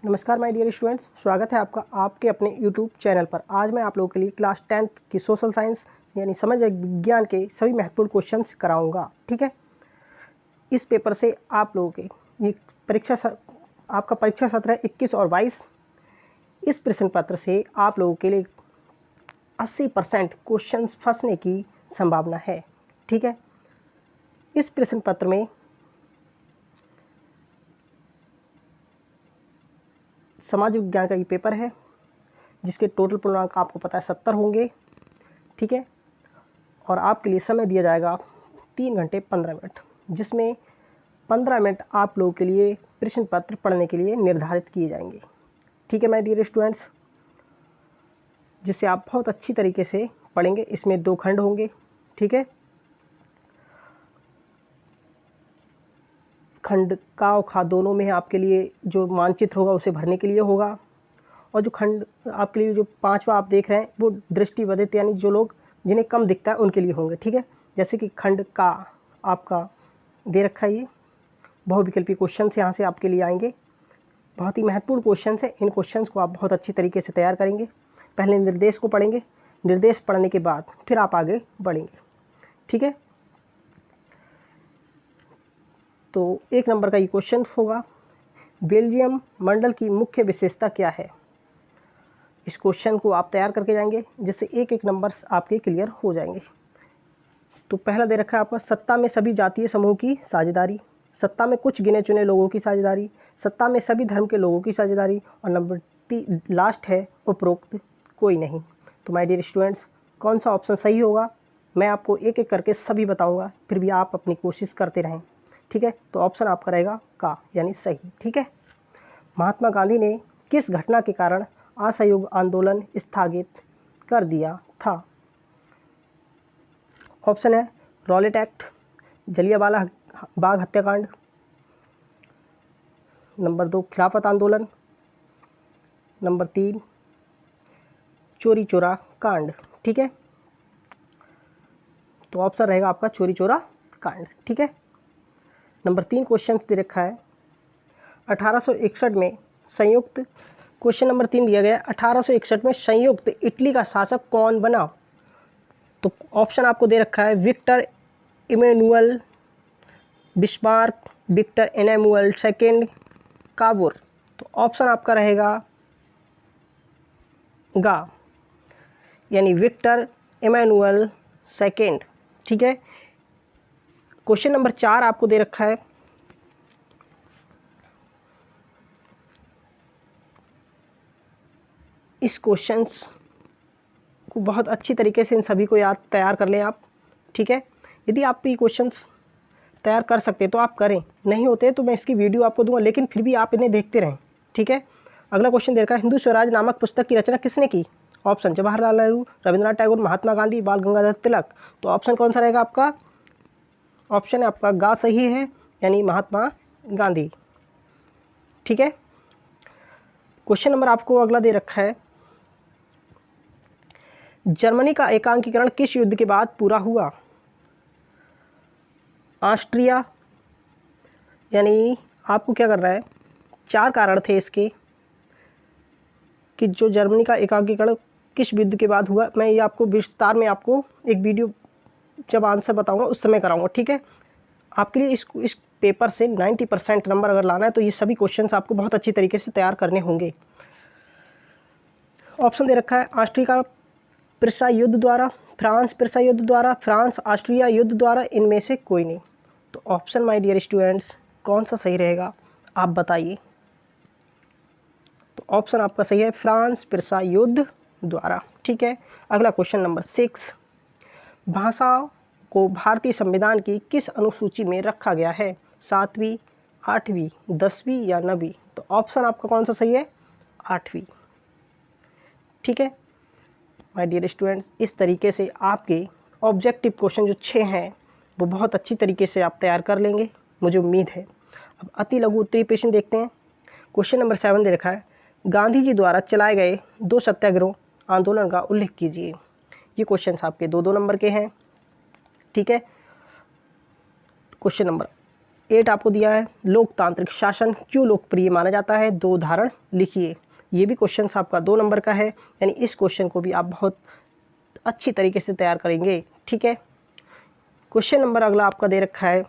नमस्कार my dear students, स्वागत है आपका आपके अपने यूट्यूब चैनल पर। आज मैं आप लोगों के लिए क्लास 10th की सोशल साइंस यानी समाज विज्ञान के सभी महत्वपूर्ण क्वेश्चंस कराऊंगा। ठीक है, इस पेपर से आप लोगों के ये आपका परीक्षा सत्र है 21 और 22। इस प्रश्न पत्र से आप लोगों के लिए 80% क्वेश्चंस फंसने की संभावना है। ठीक है, इस प्रश्न पत्र में समाज विज्ञान का ये पेपर है जिसके टोटल पूर्णांक आपको पता है 70 होंगे। ठीक है, और आपके लिए समय दिया जाएगा 3 घंटे 15 मिनट, जिसमें 15 मिनट आप लोगों के लिए प्रश्न पत्र पढ़ने के लिए निर्धारित किए जाएंगे। ठीक है माय डियर स्टूडेंट्स, जिससे आप बहुत अच्छी तरीके से पढ़ेंगे। इसमें 2 खंड होंगे। ठीक है, खंड का और खा दोनों में आपके लिए जो मानचित्र होगा उसे भरने के लिए होगा, और जो खंड आपके लिए जो 5वां आप देख रहे हैं वो दृष्टिबाधित यानी जो लोग जिन्हें कम दिखता है उनके लिए होंगे। ठीक है, जैसे कि खंड का आपका दे रखा है, ये बहुविकल्पी क्वेश्चन यहाँ से आपके लिए आएंगे। बहुत ही महत्वपूर्ण क्वेश्चन है। इन क्वेश्चन को आप बहुत अच्छी तरीके से तैयार करेंगे। पहले निर्देश को पढ़ेंगे, निर्देश पढ़ने के बाद फिर आप आगे बढ़ेंगे। ठीक है, तो 1 नंबर का ये क्वेश्चन होगा, बेल्जियम मंडल की मुख्य विशेषता क्या है। इस क्वेश्चन को आप तैयार करके जाएंगे, जिससे एक एक नंबर आपके क्लियर हो जाएंगे। तो पहला दे रखा है आपका, सत्ता में सभी जातीय समूह की साझेदारी, सत्ता में कुछ गिने चुने लोगों की साझेदारी, सत्ता में सभी धर्म के लोगों की साझेदारी, और नंबर लास्ट है उपरोक्त कोई नहीं। तो माय डियर स्टूडेंट्स, कौन सा ऑप्शन सही होगा मैं आपको एक एक करके सभी बताऊँगा, फिर भी आप अपनी कोशिश करते रहें। ठीक है, तो ऑप्शन आपका रहेगा का यानी सही। ठीक है, महात्मा गांधी ने किस घटना के कारण असहयोग आंदोलन स्थगित कर दिया था। ऑप्शन है रॉलेट एक्ट, जलियांवाला बाग हत्याकांड, नंबर 2 खिलाफत आंदोलन, नंबर 3 चोरी चोरा कांड। ठीक है, तो ऑप्शन रहेगा आपका चोरी चोरा कांड। ठीक है, नंबर 3 क्वेश्चन दे रखा है, 1861 में संयुक्त, क्वेश्चन नंबर 3 दिया गया है, 1861 में संयुक्त इटली का शासक कौन बना। तो ऑप्शन आपको दे रखा है Victor Emmanuel Bismarck, Victor Emmanuel second, Cavour. तो ऑप्शन आपका रहेगा गा यानी विक्टर इमैनुअल सेकेंड। ठीक है, क्वेश्चन नंबर 4 आपको दे रखा है, इस क्वेश्चंस को बहुत अच्छी तरीके से इन सभी को याद तैयार कर लें आप। ठीक है, यदि आप ये क्वेश्चंस तैयार कर सकते हैं तो आप करें, नहीं होते तो मैं इसकी वीडियो आपको दूंगा, लेकिन फिर भी आप इन्हें देखते रहें। ठीक है, अगला क्वेश्चन दे रखा है, हिंदू स्वराज नामक पुस्तक की रचना किसने की। ऑप्शन जवाहरलाल नेहरू, रविंद्रनाथ टैगोर, महात्मा गांधी, बाल गंगाधर तिलक। तो ऑप्शन कौन सा रहेगा आपका, ऑप्शन है आपका गा सही है यानी महात्मा गांधी। ठीक है, क्वेश्चन नंबर आपको अगला दे रखा है, जर्मनी का एकांकीकरण किस युद्ध के बाद पूरा हुआ। ऑस्ट्रिया, यानी आपको क्या करना है, 4 कारण थे इसके कि जो जर्मनी का एकांकीकरण किस युद्ध के बाद हुआ। मैं ये आपको विस्तार में आपको एक वीडियो जब आंसर बताऊंगा उस समय कराऊंगा। ठीक है, आपके लिए इस पेपर से 90% नंबर अगर लाना है तो ये सभी क्वेश्चंस आपको बहुत अच्छी तरीके से तैयार करने होंगे। ऑप्शन दे रखा है, ऑस्ट्रिया पिरसा युद्ध द्वारा, फ्रांस पिरसा युद्ध द्वारा, फ्रांस ऑस्ट्रिया युद्ध द्वारा, इनमें से कोई नहीं। तो ऑप्शन माय डियर स्टूडेंट्स कौन सा सही रहेगा आप बताइए। तो ऑप्शन आपका सही है फ्रांस पिरसा युद्ध द्वारा। ठीक है, अगला क्वेश्चन नंबर 6, भाषा को भारतीय संविधान की किस अनुसूची में रखा गया है, 7वीं, 8वीं, 10वीं या 9वीं। तो ऑप्शन आपका कौन सा सही है, 8वीं। ठीक है माय डियर स्टूडेंट्स, इस तरीके से आपके ऑब्जेक्टिव क्वेश्चन जो 6 हैं वो बहुत अच्छी तरीके से आप तैयार कर लेंगे, मुझे उम्मीद है। अब अति लघु उत्तरीय प्रश्न देखते हैं। क्वेश्चन नंबर 7 दे रखा है, गांधी जी द्वारा चलाए गए 2 सत्याग्रह आंदोलन का उल्लेख कीजिए। ये क्वेश्चन आपके 2-2 नंबर के हैं। ठीक है, क्वेश्चन नंबर 8 आपको दिया है, लोकतांत्रिक शासन क्यों लोकप्रिय माना जाता है, 2 उदाहरण लिखिए। ये भी क्वेश्चन आपका 2 नंबर का है, यानी इस क्वेश्चन को भी आप बहुत अच्छी तरीके से तैयार करेंगे। ठीक है, क्वेश्चन नंबर अगला आपका दे रखा है,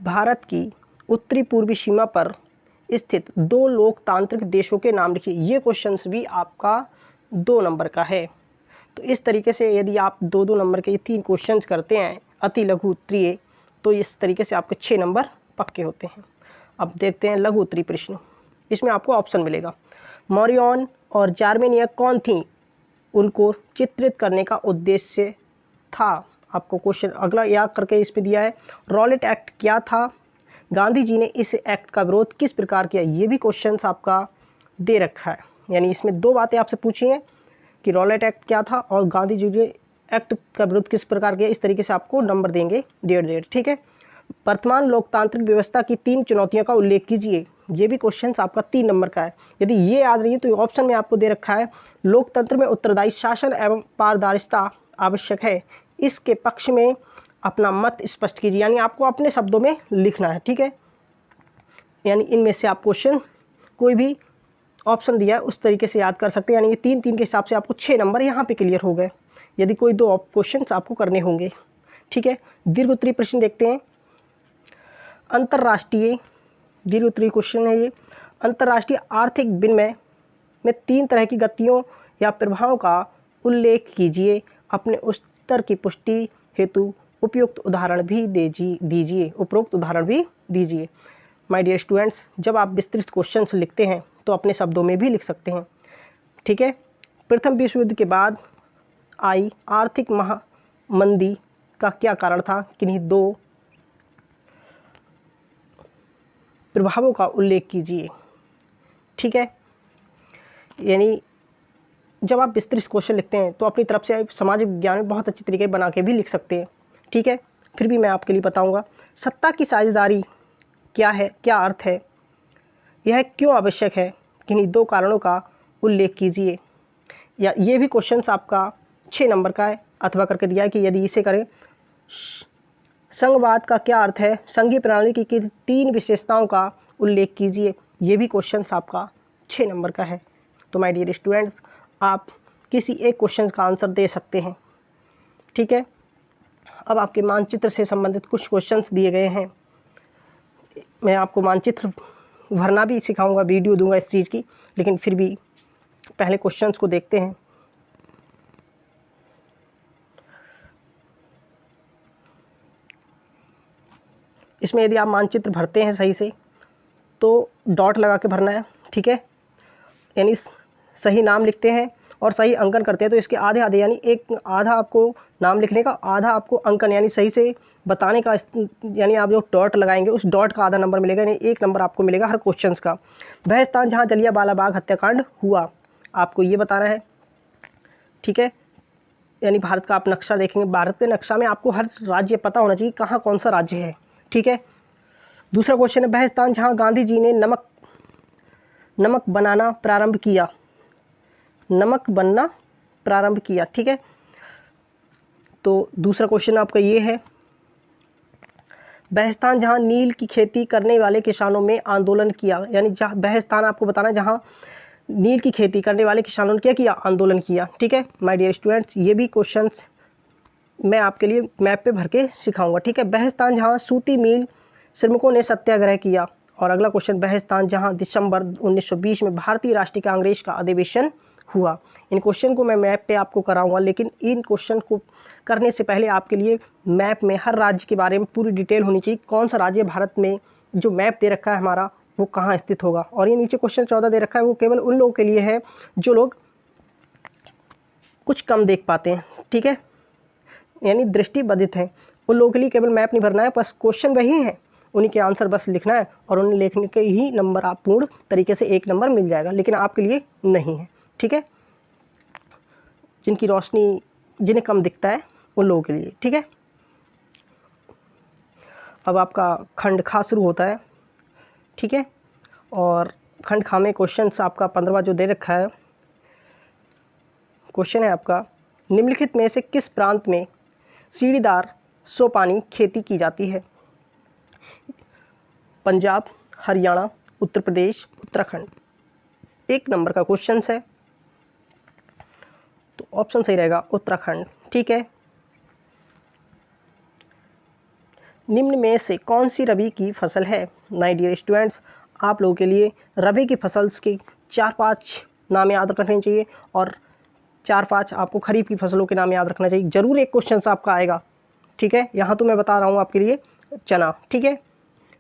भारत की उत्तरी पूर्वी सीमा पर स्थित 2 लोकतांत्रिक देशों के नाम लिखिए। ये क्वेश्चंस भी आपका 2 नंबर का है। तो इस तरीके से यदि आप 2-2 नंबर के ये 3 क्वेश्चंस करते हैं अति लघु उत्तरीय, तो इस तरीके से आपके 6 नंबर पक्के होते हैं। अब देखते हैं लघु उत्तरीय प्रश्न। इसमें आपको ऑप्शन मिलेगा, मौर्यन और जार्मेनिया कौन थी, उनको चित्रित करने का उद्देश्य था। आपको क्वेश्चन अगला याद करके इस पे दिया है, रॉलेट एक्ट क्या था, गांधी जी ने इस एक्ट का विरोध किस प्रकार किया। ये भी क्वेश्चंस आपका दे रखा है, यानी इसमें 2 बातें आपसे पूछी हैं कि रॉलेट एक्ट क्या था और गांधी जी ने एक्ट का विरोध किस प्रकार किया। इस तरीके से आपको नंबर देंगे 1.5। ठीक है, वर्तमान लोकतांत्रिक व्यवस्था की 3 चुनौतियों का उल्लेख कीजिए। ये भी क्वेश्चन आपका 3 नंबर का है। यदि ये याद नहीं है तो ऑप्शन में आपको दे रखा है, लोकतंत्र में उत्तरदायी शासन एवं पारदर्शिता आवश्यक है, इसके पक्ष में अपना मत स्पष्ट कीजिए। यानी आपको अपने शब्दों में लिखना है। ठीक है, यानी इनमें से आप क्वेश्चन कोई भी ऑप्शन दिया है उस तरीके से याद कर सकते हैं। यानी ये 3-3 के हिसाब से आपको 6 नंबर यहाँ पे क्लियर हो गए, यदि कोई 2 क्वेश्चन आपको करने होंगे। ठीक है, दीर्घ उत्तरीय प्रश्न देखते हैं। अंतर्राष्ट्रीय दीर्घ उत्तरीय क्वेश्चन है ये, अंतर्राष्ट्रीय आर्थिक विनिमय में 3 तरह की गतियों या प्रभावों का उल्लेख कीजिए, अपने उत्तर की पुष्टि हेतु उपयुक्त उदाहरण भी दीजिए। उपरोक्त उदाहरण भी दीजिए। माय डियर स्टूडेंट्स, जब आप विस्तृत क्वेश्चंस लिखते हैं तो अपने शब्दों में भी लिख सकते हैं। ठीक है, प्रथम विश्व युद्ध के बाद आई आर्थिक महामंदी का क्या कारण था, किन्हीं 2 प्रभावों का उल्लेख कीजिए। ठीक है, यानी जब आप विस्तृत क्वेश्चन लिखते हैं तो अपनी तरफ से सामाजिक विज्ञान में बहुत अच्छी तरीके बना के भी लिख सकते हैं। ठीक है, फिर भी मैं आपके लिए बताऊंगा, सत्ता की साझेदारी क्या है, क्या अर्थ है, यह क्यों आवश्यक है, किन्हीं 2 कारणों का उल्लेख कीजिए। या ये भी क्वेश्चंस आपका 6 नंबर का है, अथवा करके दिया है कि यदि इसे करें, संघवाद का क्या अर्थ है, संघीय प्रणाली की 3 विशेषताओं का उल्लेख कीजिए। ये भी क्वेश्चंस आपका 6 नंबर का है। तो माय डियर स्टूडेंट्स, आप किसी एक क्वेश्चन का आंसर दे सकते हैं। ठीक है, अब आपके मानचित्र से संबंधित कुछ क्वेश्चंस दिए गए हैं। मैं आपको मानचित्र भरना भी सिखाऊंगा, वीडियो दूंगा इस चीज़ की, लेकिन फिर भी पहले क्वेश्चंस को देखते हैं। इसमें यदि आप मानचित्र भरते हैं सही से तो डॉट लगा के भरना है। ठीक है, यानी सही नाम लिखते हैं और सही अंकन करते हैं तो इसके आधे आधे, यानी एक आधा आपको नाम लिखने का, आधा आपको अंकन यानी सही से बताने का, यानी आप जो डॉट लगाएंगे उस डॉट का आधा नंबर मिलेगा, यानी 1 नंबर आपको मिलेगा हर क्वेश्चन का। वह स्थान जहाँ जलियांवाला बाग हत्याकांड हुआ, आपको ये बताना है। ठीक है, यानी भारत का आप नक्शा देखेंगे, भारत के नक्शा में आपको हर राज्य पता होना चाहिए कहाँ कौन सा राज्य है। ठीक है, दूसरा क्वेश्चन है, वह स्थान जहाँ गांधी जी ने नमक बनाना प्रारंभ किया, नमक बनना प्रारंभ किया। ठीक है, तो दूसरा क्वेश्चन आपका ये है, वह स्थान जहाँ नील की खेती करने वाले किसानों में आंदोलन किया, यानी जहाँ वह स्थान आपको बताना है जहाँ नील की खेती करने वाले किसानों ने क्या किया, आंदोलन किया। ठीक है माय डियर स्टूडेंट्स, ये भी क्वेश्चंस मैं आपके लिए मैप पे भर के सिखाऊंगा। ठीक है, वह स्थान जहाँ सूती मिल श्रमिकों ने सत्याग्रह किया। और अगला क्वेश्चन, वह स्थान जहाँ दिसंबर 1920 में भारतीय राष्ट्रीय कांग्रेस का अधिवेशन हुआ। इन क्वेश्चन को मैं मैप पे आपको कराऊंगा, लेकिन इन क्वेश्चन को करने से पहले आपके लिए मैप में हर राज्य के बारे में पूरी डिटेल होनी चाहिए, कौन सा राज्य भारत में जो मैप दे रखा है हमारा वो कहाँ स्थित होगा। और ये नीचे क्वेश्चन 14 दे रखा है, वो केवल उन लोगों के लिए है जो लोग कुछ कम देख पाते हैं। ठीक है, यानी दृष्टिबाधित हैं, उन लोगों के लिए केवल मैप नहीं भरना है, बस क्वेश्चन वही हैं, उन्हीं के आंसर बस लिखना है और उन्हें लिखने के ही नंबर आप पूर्ण तरीके से 1 नंबर मिल जाएगा, लेकिन आपके लिए नहीं है। ठीक है, जिनकी रोशनी जिन्हें कम दिखता है उन लोगों के लिए। ठीक है, अब आपका खंड खा शुरू होता है। ठीक है, और खंड खा में क्वेश्चन आपका 15वां जो दे रखा है, क्वेश्चन है आपका, निम्नलिखित में से किस प्रांत में सीढ़ीदार सोपानी खेती की जाती है? पंजाब, हरियाणा, उत्तर प्रदेश, उत्तराखंड। 1 नंबर का क्वेश्चन है, तो ऑप्शन सही रहेगा उत्तराखंड। ठीक है। निम्न में से कौन सी रबी की फसल है? माय डियर स्टूडेंट्स, आप लोगों के लिए रबी की फसल के 4-5 नाम याद रखने चाहिए और 4-5 आपको खरीफ की फसलों के नाम याद रखना चाहिए। ज़रूर एक क्वेश्चन आपका आएगा। ठीक है, यहाँ तो मैं बता रहा हूँ आपके लिए चना। ठीक है,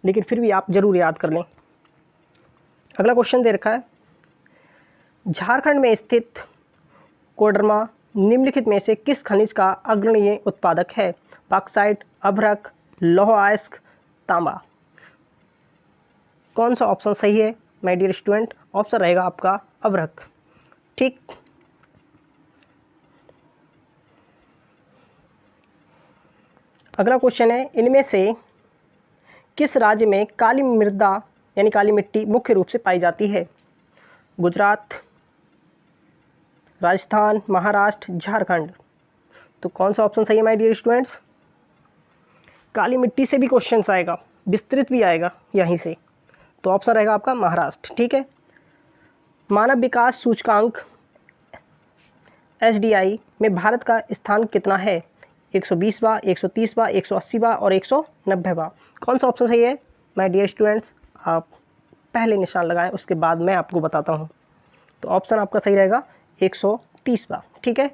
लेकिन फिर भी आप ज़रूर याद कर लें। अगला क्वेश्चन दे रखा है, झारखंड में स्थित कोडरमा निम्नलिखित में से किस खनिज का अग्रणी उत्पादक है? बॉक्साइट, अभ्रक, लौह अयस्क, तांबा। कौन सा ऑप्शन सही है माय डियर स्टूडेंट? ऑप्शन रहेगा आपका अभ्रक। ठीक। अगला क्वेश्चन है, इनमें से किस राज्य में काली मृदा यानी काली मिट्टी मुख्य रूप से पाई जाती है? गुजरात, राजस्थान, महाराष्ट्र, झारखंड। तो कौन सा ऑप्शन सही है माय डियर स्टूडेंट्स? काली मिट्टी से भी क्वेश्चन आएगा, विस्तृत भी आएगा यहीं से, तो ऑप्शन रहेगा आपका महाराष्ट्र। ठीक है। मानव विकास सूचकांक SDI में भारत का स्थान कितना है? 120वां, 130वां, 180वां और 190वां। कौन सा ऑप्शन सही है माय डियर स्टूडेंट्स? आप पहले निशान लगाएं, उसके बाद मैं आपको बताता हूं। तो ऑप्शन आपका सही रहेगा 130वां। ठीक है।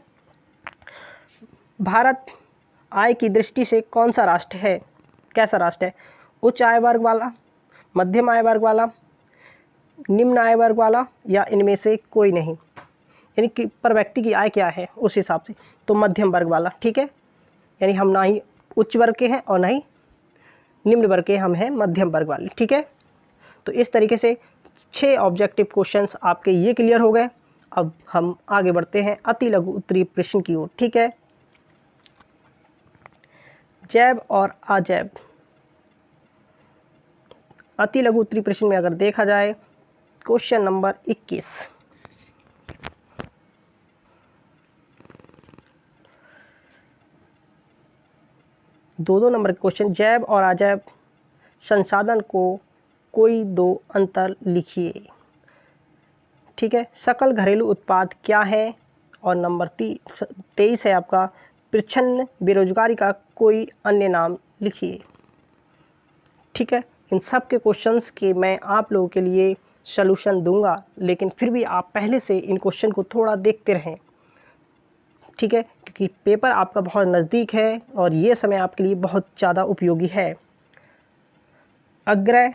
भारत आय की दृष्टि से कौन सा राष्ट्र है? कैसा राष्ट्र है? उच्च आय वर्ग वाला, मध्यम आय वर्ग वाला, निम्न आय वर्ग वाला, या इनमें से कोई नहीं? यानी कि पर व्यक्ति की आय क्या है उस हिसाब से, तो मध्यम वर्ग वाला। ठीक है, यानी हम ना ही उच्च वर्ग के हैं और ना ही निम्न वर्ग के, हम हैं मध्यम वर्ग वाले। ठीक है। तो इस तरीके से 6 ऑब्जेक्टिव क्वेश्चंस आपके ये क्लियर हो गए। अब हम आगे बढ़ते हैं अति लघु उत्तरीय प्रश्न की ओर। ठीक है। जैव और अजैव अति लघु उत्तरीय प्रश्न में अगर देखा जाए, क्वेश्चन नंबर 21, दो नंबर के क्वेश्चन, जैव और अजैव संसाधन को कोई 2 अंतर लिखिए। ठीक है। सकल घरेलू उत्पाद क्या है? और नंबर 23 है आपका, प्रच्छन्न बेरोजगारी का कोई अन्य नाम लिखिए। ठीक है। इन सब के क्वेश्चंस के मैं आप लोगों के लिए सॉल्यूशन दूंगा, लेकिन फिर भी आप पहले से इन क्वेश्चन को थोड़ा देखते रहें। ठीक है, क्योंकि पेपर आपका बहुत नज़दीक है और ये समय आपके लिए बहुत ज़्यादा उपयोगी है। अग्रय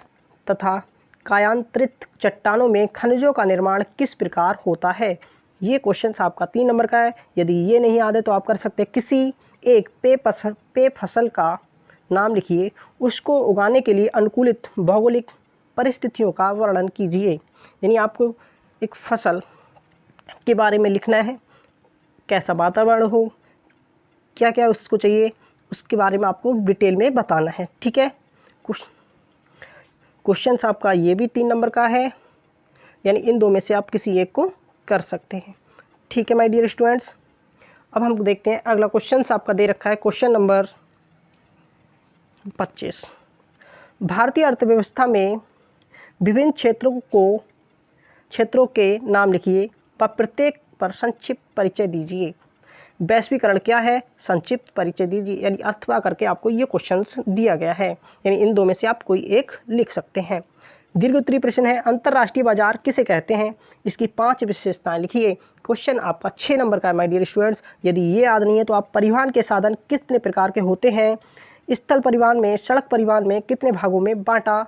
तथा कायांतरित चट्टानों में खनिजों का निर्माण किस प्रकार होता है? ये क्वेश्चन आपका 3 नंबर का है। यदि ये नहीं याद है तो आप कर सकते हैं, किसी एक पेय फसल का नाम लिखिए, उसको उगाने के लिए अनुकूलित भौगोलिक परिस्थितियों का वर्णन कीजिए। यानी आपको एक फसल के बारे में लिखना है, कैसा वातावरण हो, क्या क्या उसको चाहिए, उसके बारे में आपको डिटेल में बताना है। ठीक है। क्वेश्चन आपका ये भी 3 नंबर का है, यानी इन 2 में से आप किसी एक को कर सकते हैं। ठीक है माय डियर स्टूडेंट्स। अब हम देखते हैं अगला क्वेश्चन आपका दे रखा है, क्वेश्चन नंबर 25, भारतीय अर्थव्यवस्था में विभिन्न क्षेत्रों के नाम लिखिए व प्रत्येक पर संक्षिप्त परिचय दीजिए। वैश्वीकरण क्या है? संक्षिप्त परिचय दीजिए। यानी अथवा करके आपको ये क्वेश्चंस दिया गया है, यानी इन 2 में से आप कोई एक लिख सकते हैं। दीर्घ उत्तरीय प्रश्न है, अंतर्राष्ट्रीय बाजार किसे कहते हैं? इसकी 5 विशेषताएं लिखिए। क्वेश्चन आपका 6 नंबर का है माय डियर स्टूडेंट्स। यदि ये याद नहीं है तो आप परिवहन के साधन कितने प्रकार के होते हैं? स्थल परिवहन में, सड़क परिवहन में कितने भागों में बांटा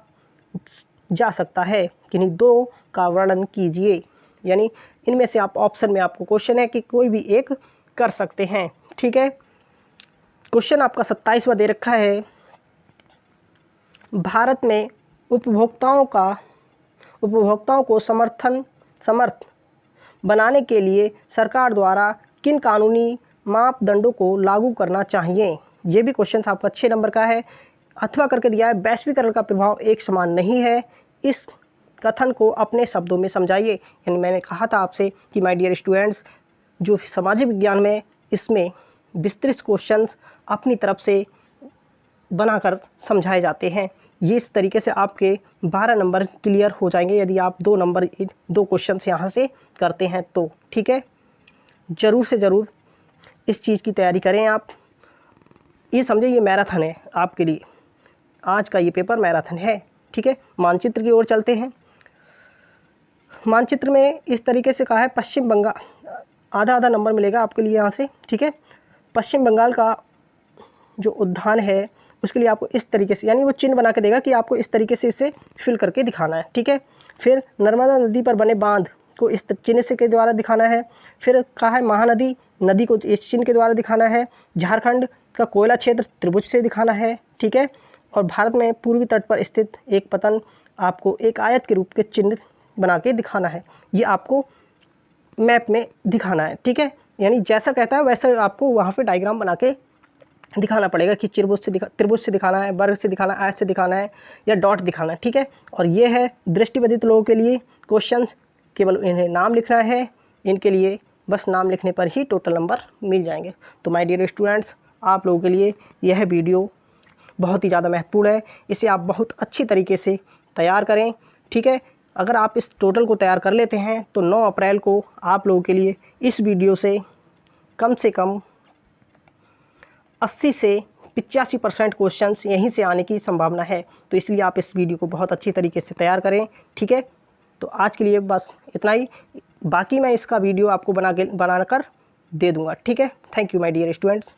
जा सकता है? किन्हीं 2 का वर्णन कीजिए। यानी इनमें से आप ऑप्शन में आपको क्वेश्चन है कि कोई भी एक कर सकते हैं। ठीक है। क्वेश्चन आपका 27वां दे रखा है, भारत में उपभोक्ताओं को समर्थ बनाने के लिए सरकार द्वारा किन कानूनी मापदंडों को लागू करना चाहिए? ये भी क्वेश्चन आपका 6 नंबर का है। अथवा करके दिया है, वैश्वीकरण का प्रभाव एक समान नहीं है, इस कथन को अपने शब्दों में समझाइए। यानी मैंने कहा था आपसे कि माय डियर स्टूडेंट्स, जो सामाजिक विज्ञान में इसमें विस्तृत क्वेश्चंस अपनी तरफ से बनाकर समझाए जाते हैं। ये इस तरीके से आपके 12 नंबर क्लियर हो जाएंगे यदि आप 2 नंबर 2 क्वेश्चंस यहाँ से करते हैं तो। ठीक है, ज़रूर से ज़रूर इस चीज़ की तैयारी करें आप। ये समझे ये मैराथन है आपके लिए, आज का ये पेपर मैराथन है। ठीक है, मानचित्र की ओर चलते हैं। मानचित्र में इस तरीके से कहा है पश्चिम बंगाल, आधा आधा नंबर मिलेगा आपके लिए यहाँ से। ठीक है, पश्चिम बंगाल का जो उद्यान है उसके लिए आपको इस तरीके से, यानी वो चिन्ह बना के देगा कि आपको इस तरीके से इसे फिल करके दिखाना है। ठीक है, फिर नर्मदा नदी पर बने बांध को इस चिन्ह से के द्वारा दिखाना है। फिर कहा है महानदी नदी को इस चिन्ह के द्वारा दिखाना है। झारखंड का कोयला क्षेत्र त्रिभुज से दिखाना है। ठीक है, और भारत में पूर्वी तट पर स्थित एक पतन आपको एक आयत के रूप के चिन्ह बना के दिखाना है। ये आपको मैप में दिखाना है। ठीक है, यानी जैसा कहता है वैसा आपको वहाँ पे डायग्राम बना के दिखाना पड़ेगा कि त्रिभुज से दिखाना है, वर्ग से दिखाना है, आयत से दिखाना है या डॉट दिखाना है। ठीक है, और ये है दृष्टिबाधित लोगों के लिए क्वेश्चंस, केवल इन्हें नाम लिखना है। इनके लिए बस नाम लिखने पर ही टोटल नंबर मिल जाएंगे। तो माय डियर स्टूडेंट्स, आप लोगों के लिए यह वीडियो बहुत ही ज़्यादा महत्वपूर्ण है। इसे आप बहुत अच्छी तरीके से तैयार करें। ठीक है, अगर आप इस टोटल को तैयार कर लेते हैं तो 9 अप्रैल को आप लोगों के लिए इस वीडियो से कम 80 से 85% क्वेश्चंस यहीं से आने की संभावना है। तो इसलिए आप इस वीडियो को बहुत अच्छी तरीके से तैयार करें। ठीक है, तो आज के लिए बस इतना ही, बाकी मैं इसका वीडियो आपको बनाकर दे दूँगा। ठीक है, thank you my dear students.